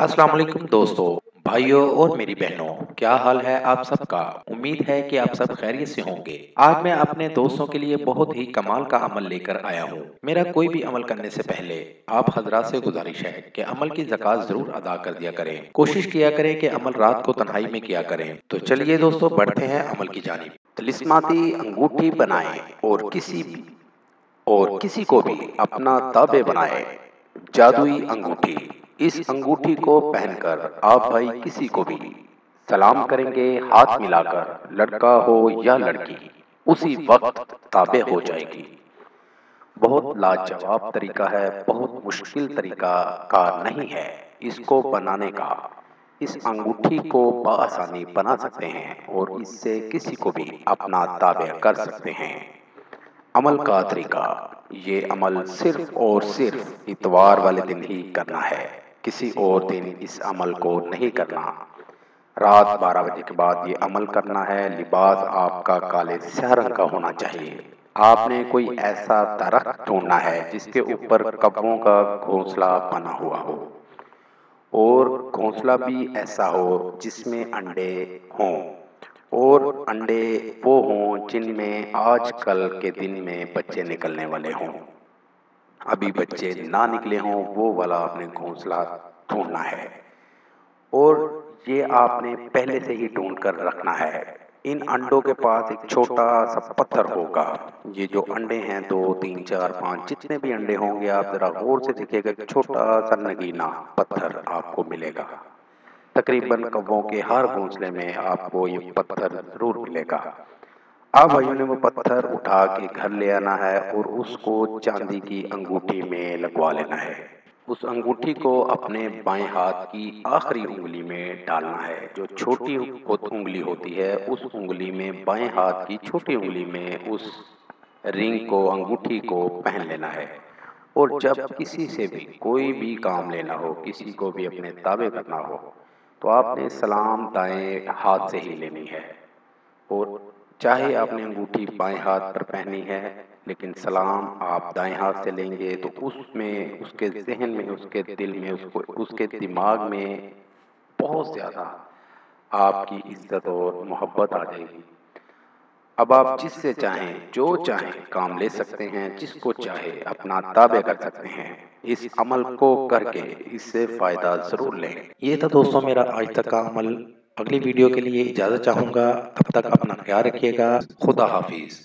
अस्सलाम वालेकुम दोस्तों, भाइयों और मेरी बहनों, क्या हाल है आप सबका? उम्मीद है कि आप सब खैरियत से होंगे। आज मैं अपने दोस्तों के लिए बहुत ही कमाल का अमल लेकर आया हूँ। मेरा कोई भी अमल करने से पहले आप हजरात से गुजारिश है कि अमल की ज़कात ज़रूर अदा कर दिया करें। कोशिश किया करें कि अमल रात को तन्हाई में किया करें। तो चलिए दोस्तों, बढ़ते हैं अमल की जानिब। तिलिस्माती अंगूठी बनाएं और किसी को भी अपना ताबे बनाए। जादुई अंगूठी। इस अंगूठी को पहनकर आप भाई किसी को भी सलाम करेंगे, हाथ मिलाकर, लड़का हो या लड़की, उसी वक्त ताबे हो जाएगी। बहुत लाजवाब तरीका है, बहुत मुश्किल तरीका कार नहीं है इसको बनाने का। इस अंगूठी को बआसानी बना सकते हैं और इससे किसी को भी अपना ताबे कर सकते हैं। अमल का तरीका। ये अमल सिर्फ और सिर्फ इतवार वाले दिन ही करना है, किसी और दिन इस अमल को नहीं करना। रात 12 बजे के बाद ये अमल करना है। लिबास आपका काले स्याह रंग का होना चाहिए। आपने कोई ऐसा दरख्त ढूंढना है जिसके ऊपर कब्बों का घोंसला बना हुआ हो, और घोंसला भी ऐसा हो जिसमें अंडे हों, और अंडे वो हों जिनमें आजकल के दिन में बच्चे निकलने वाले हों। अभी बच्चे ना निकले हों वो वाला आपने घोंसला ढूंढना है, और ये आपने पहले से ही ढूंढ कर रखना है। इन अंडों के पास एक छोटा सा पत्थर होगा। ये जो अंडे हैं, 2 3 4 5 जितने भी अंडे होंगे, आप जरा गौर से देखिएगा, एक छोटा सा नगीना पत्थर आपको मिलेगा। तकरीबन कौवों के हर घोंसले में आपको ये पत्थर जरूर मिलेगा। अब भाइयों ने वो पत्थर उठा के घर ले आना है और उसको चांदी की अंगूठी में लगवा लेना है। उस अंगूठी को अपने बाएं हाथ की आखिरी उंगली में डालना है। जो छोटी उंगली होती है, उस उंगली में, बाएं हाथ की छोटी उंगली में उस रिंग को, अंगूठी को पहन लेना है। और जब किसी से भी कोई भी काम लेना हो, किसी को भी अपने ताबे करना हो, तो आपने सलाम दाएं हाथ से ही लेनी है। और चाहे आपने अंगूठी बाएं हाथ पर पहनी है, लेकिन सलाम आप दाएं हाथ से लेंगे तो उसमें, उसके जहन में, उसके दिल में, उसके दिमाग में बहुत ज़्यादा आपकी इज्जत और मोहब्बत आ जाएगी। अब आप जिससे चाहें, जो चाहें काम ले सकते हैं, जिसको चाहे अपना ताबे कर सकते हैं। इस अमल को करके इससे फ़ायदा ज़रूर लें। ये था दोस्तों मेरा आज तक का अमल। अगली वीडियो के लिए इजाज़त चाहूँगा। तब तक अपना ख्याल रखिएगा। खुदा हाफिज़।